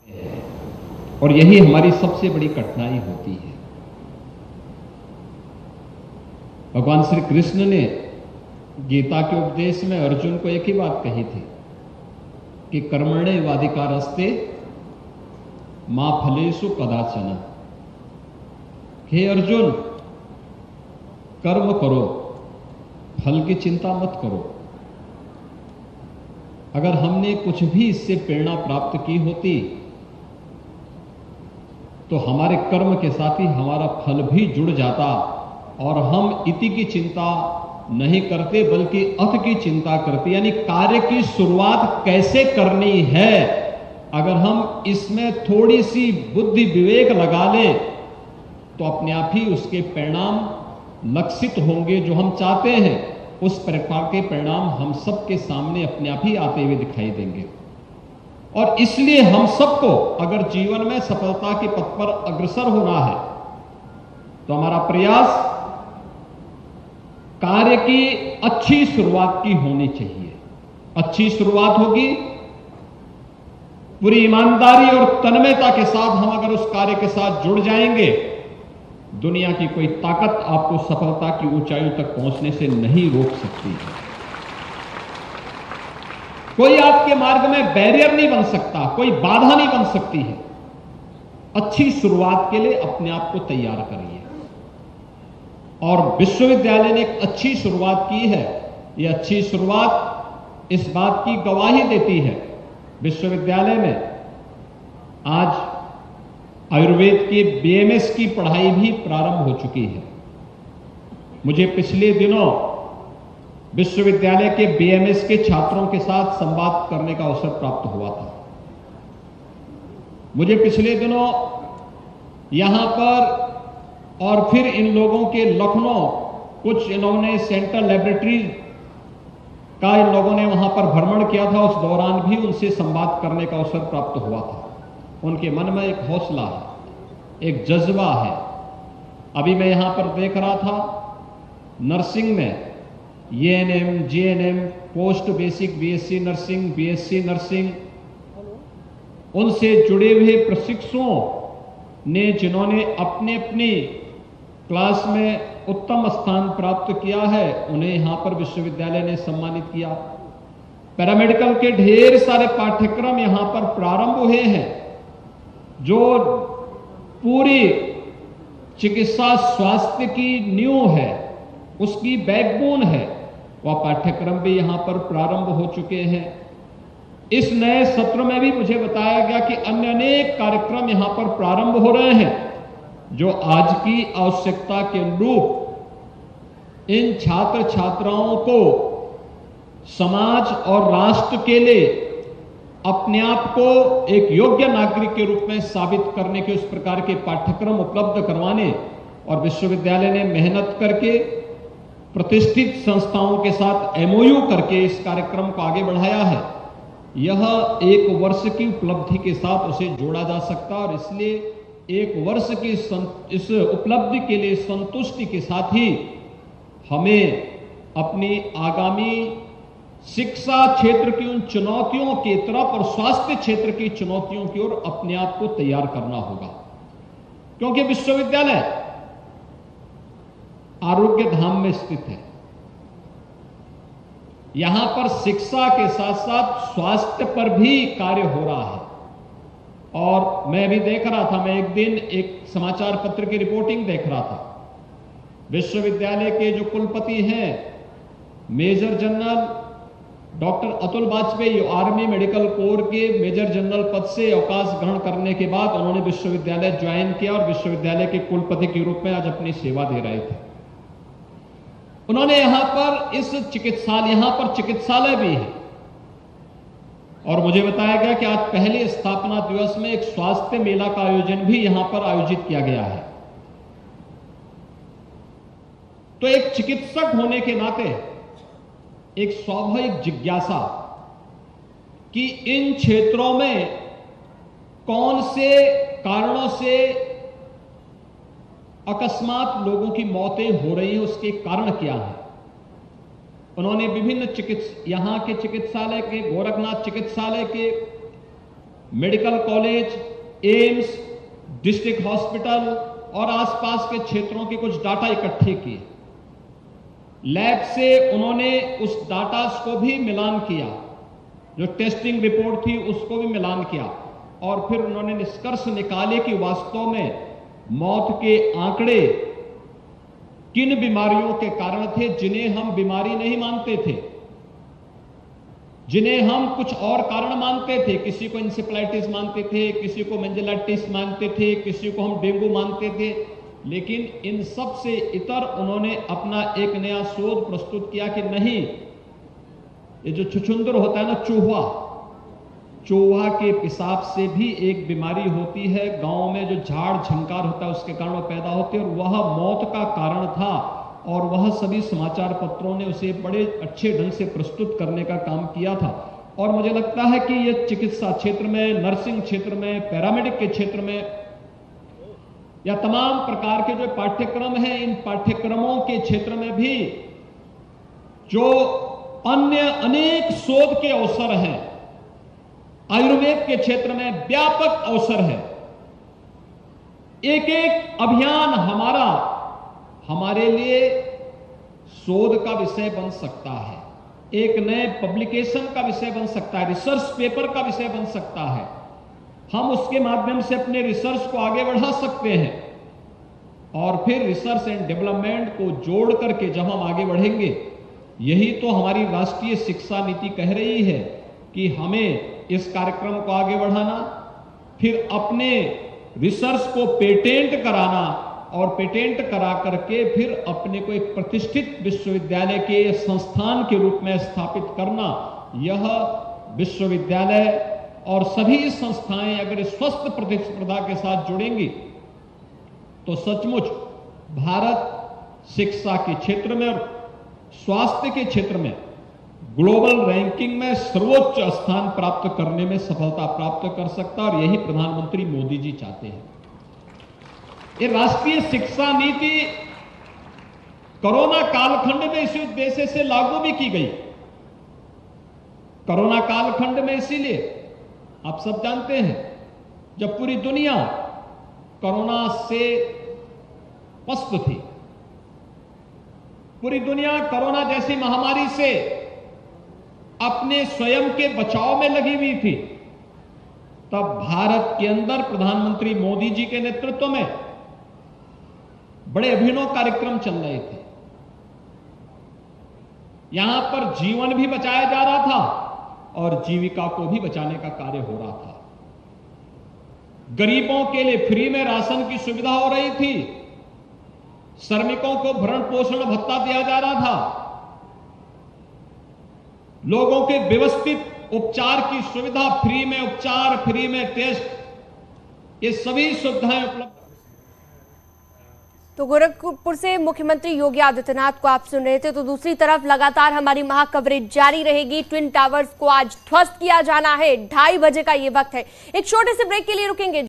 और यही हमारी सबसे बड़ी कठिनाई होती है। भगवान श्री कृष्ण ने गीता के उपदेश में अर्जुन को एक ही बात कही थी कि कर्मण्येवाधिकारस्ते मा फलेषु कदाचन। हे अर्जुन, कर्म करो, फल की चिंता मत करो। अगर हमने कुछ भी इससे प्रेरणा प्राप्त की होती तो हमारे कर्म के साथ ही हमारा फल भी जुड़ जाता और हम इति की चिंता नहीं करते बल्कि अथ की चिंता करते, यानी कार्य की शुरुआत कैसे करनी है। अगर हम इसमें थोड़ी सी बुद्धि विवेक लगा लें तो अपने आप ही उसके परिणाम लक्षित होंगे। जो हम चाहते हैं उस प्रकार के परिणाम हम सबके सामने अपने आप ही आते हुए दिखाई देंगे। और इसलिए हम सबको अगर जीवन में सफलता के पथ पर अग्रसर होना है तो हमारा प्रयास कार्य की अच्छी शुरुआत की होनी चाहिए। अच्छी शुरुआत होगी, पूरी ईमानदारी और तन्मयता के साथ हम अगर उस कार्य के साथ जुड़ जाएंगे, दुनिया की कोई ताकत आपको सफलता की ऊंचाइयों तक पहुंचने से नहीं रोक सकती है। कोई आपके मार्ग में बैरियर नहीं बन सकता, कोई बाधा नहीं बन सकती है। अच्छी शुरुआत के लिए अपने आप को तैयार करिए। और विश्वविद्यालय ने एक अच्छी शुरुआत की है। यह अच्छी शुरुआत इस बात की गवाही देती है, विश्वविद्यालय में आज आयुर्वेद के बीएमएस की पढ़ाई भी प्रारंभ हो चुकी है। मुझे पिछले दिनों विश्वविद्यालय के बीएमएस के छात्रों के साथ संवाद करने का अवसर प्राप्त हुआ था। मुझे पिछले दिनों यहां पर और फिर इन लोगों के लखनऊ कुछ इन्होंने सेंट्रल लेबोरेटरी का इन लोगों ने वहां पर भ्रमण किया था। उस दौरान भी उनसे संवाद करने का अवसर प्राप्त हुआ था। उनके मन में एक हौसला है, एक जज्बा है। अभी मैं यहां पर देख रहा था नर्सिंग में ANM, GNM, post basic BSc nursing, BSc nursing, उनसे जुड़े हुए प्रशिक्षुओं ने जिन्होंने अपने अपनी क्लास में उत्तम स्थान प्राप्त किया है, उन्हें यहां पर विश्वविद्यालय ने सम्मानित किया। पैरामेडिकल के ढेर सारे पाठ्यक्रम यहां पर प्रारंभ हुए हैं। जो पूरी चिकित्सा स्वास्थ्य की नींव है, उसकी बैकबोन है, वह पाठ्यक्रम भी यहां पर प्रारंभ हो चुके हैं। इस नए सत्र में भी मुझे बताया गया कि अन्य अनेक कार्यक्रम यहां पर प्रारंभ हो रहे हैं जो आज की आवश्यकता के अनुरूप इन छात्र छात्राओं को समाज और राष्ट्र के लिए अपने आप को एक योग्य नागरिक के रूप में साबित करने के उस प्रकार के पाठ्यक्रम उपलब्ध करवाने और विश्वविद्यालय ने मेहनत करके प्रतिष्ठित संस्थाओं के साथ एमओयू करके इस कार्यक्रम को आगे बढ़ाया है। यह एक वर्ष की उपलब्धि के साथ उसे जोड़ा जा सकता है और इसलिए एक वर्ष की इस उपलब्धि के लिए संतुष्टि के साथ ही हमें अपनी आगामी शिक्षा क्षेत्र की उन चुनौतियों की तरफ और स्वास्थ्य क्षेत्र की चुनौतियों की ओर अपने आप को तैयार करना होगा। क्योंकि विश्वविद्यालय आरोग्य धाम में स्थित है। यहां पर शिक्षा के साथ साथ स्वास्थ्य पर भी कार्य हो रहा है। और मैं भी देख रहा था, मैं एक दिन एक समाचार पत्र की रिपोर्टिंग देख रहा था। विश्वविद्यालय के जो कुलपति हैं major general doctor Atul Vajpayee, army medical corps के मेजर जनरल पद से अवकाश ग्रहण करने के बाद उन्होंने विश्वविद्यालय ज्वाइन किया और विश्वविद्यालय के कुलपति के रूप में आज अपनी सेवा दे रहे थे। उन्होंने यहां पर चिकित्सालय भी है और मुझे बताया गया कि आज पहले स्थापना दिवस में एक स्वास्थ्य मेला का आयोजन भी यहां पर आयोजित किया गया है। तो एक चिकित्सक होने के नाते एक स्वाभाविक जिज्ञासा कि इन क्षेत्रों में कौन से कारणों से अकस्मात लोगों की मौतें हो रही हैं, उसके कारण क्या है। उन्होंने विभिन्न यहां के चिकित्सालय के, गोरखनाथ चिकित्सालय के medical college, AIIMS, district hospital और आसपास के क्षेत्रों के कुछ डाटा इकट्ठे किए। लैब से उन्होंने उस डाटा को भी मिलान किया, जो टेस्टिंग रिपोर्ट थी उसको भी मिलान किया, और फिर उन्होंने निष्कर्ष निकाले कि वास्तव में मौत के आंकड़े किन बीमारियों के कारण थे जिन्हें हम बीमारी नहीं मानते थे, जिन्हें हम कुछ और कारण मानते थे। किसी को इंसेफ्लाइटिस मानते थे, किसी को मेनिंजाइटिस मानते थे, किसी को हम डेंगू मानते थे, लेकिन इन सब से इतर उन्होंने अपना एक नया शोध प्रस्तुत किया कि नहीं, ये जो छुछुंदर होता है ना, चूहा के पेशाब से भी एक बीमारी होती है। गांव में जो झाड़ झंकार होता है उसके कारण वो पैदा होते हैं, और वह मौत का कारण था, और वह सभी समाचार पत्रों ने उसे बड़े अच्छे ढंग से प्रस्तुत करने का काम किया था। और मुझे लगता है कि यह चिकित्सा क्षेत्र में, नर्सिंग क्षेत्र में, पैरामेडिक के क्षेत्र में, या तमाम प्रकार के जो पाठ्यक्रम हैं, इन पाठ्यक्रमों के क्षेत्र में भी जो अन्य अनेक शोध के अवसर हैं, आयुर्वेद के क्षेत्र में व्यापक अवसर है। एक एक अभियान हमारे लिए शोध का विषय बन सकता है, एक नए पब्लिकेशन का विषय बन सकता है, रिसर्च पेपर का विषय बन सकता है। हम उसके माध्यम से अपने रिसर्च को आगे बढ़ा सकते हैं, और फिर रिसर्च एंड डेवलपमेंट को जोड़ करके जब हम आगे बढ़ेंगे, यही तो हमारी राष्ट्रीय शिक्षा नीति कह रही है कि हमें इस कार्यक्रम को आगे बढ़ाना, फिर अपने रिसर्च को पेटेंट कराना, और पेटेंट करा करके फिर अपने को एक प्रतिष्ठित विश्वविद्यालय के संस्थान के रूप में स्थापित करना। यह विश्वविद्यालय और सभी संस्थाएं अगर स्वस्थ प्रतिस्पर्धा के साथ जुड़ेंगी तो सचमुच भारत शिक्षा के क्षेत्र में और स्वास्थ्य के क्षेत्र में ग्लोबल रैंकिंग में सर्वोच्च स्थान प्राप्त करने में सफलता प्राप्त कर सकता है, और यही प्रधानमंत्री मोदी जी चाहते हैं। ये राष्ट्रीय शिक्षा नीति कोरोना कालखंड में इसी उद्देश्य से लागू भी की गई। कोरोना कालखंड में इसीलिए, आप सब जानते हैं, जब पूरी दुनिया कोरोना से पस्त थी, पूरी दुनिया कोरोना जैसी महामारी से अपने स्वयं के बचाव में लगी हुई थी, तब भारत के अंदर प्रधानमंत्री मोदी जी के नेतृत्व में बड़े अभिनव कार्यक्रम चल रहे थे। यहां पर जीवन भी बचाया जा रहा था और जीविका को भी बचाने का कार्य हो रहा था। गरीबों के लिए फ्री में राशन की सुविधा हो रही थी, श्रमिकों को भरण पोषण भत्ता दिया जा रहा था, लोगों के व्यवस्थित उपचार की सुविधा, फ्री में उपचार, फ्री में टेस्ट, ये सभी सुविधाएं उपलब्ध। तो गोरखपुर से मुख्यमंत्री योगी आदित्यनाथ को आप सुन रहे थे। तो दूसरी तरफ लगातार हमारी महा कवरेज जारी रहेगी। ट्विन टावर्स को आज ध्वस्त किया जाना है, 2:30 बजे का ये वक्त है। एक छोटे से ब्रेक के लिए रुकेंगे।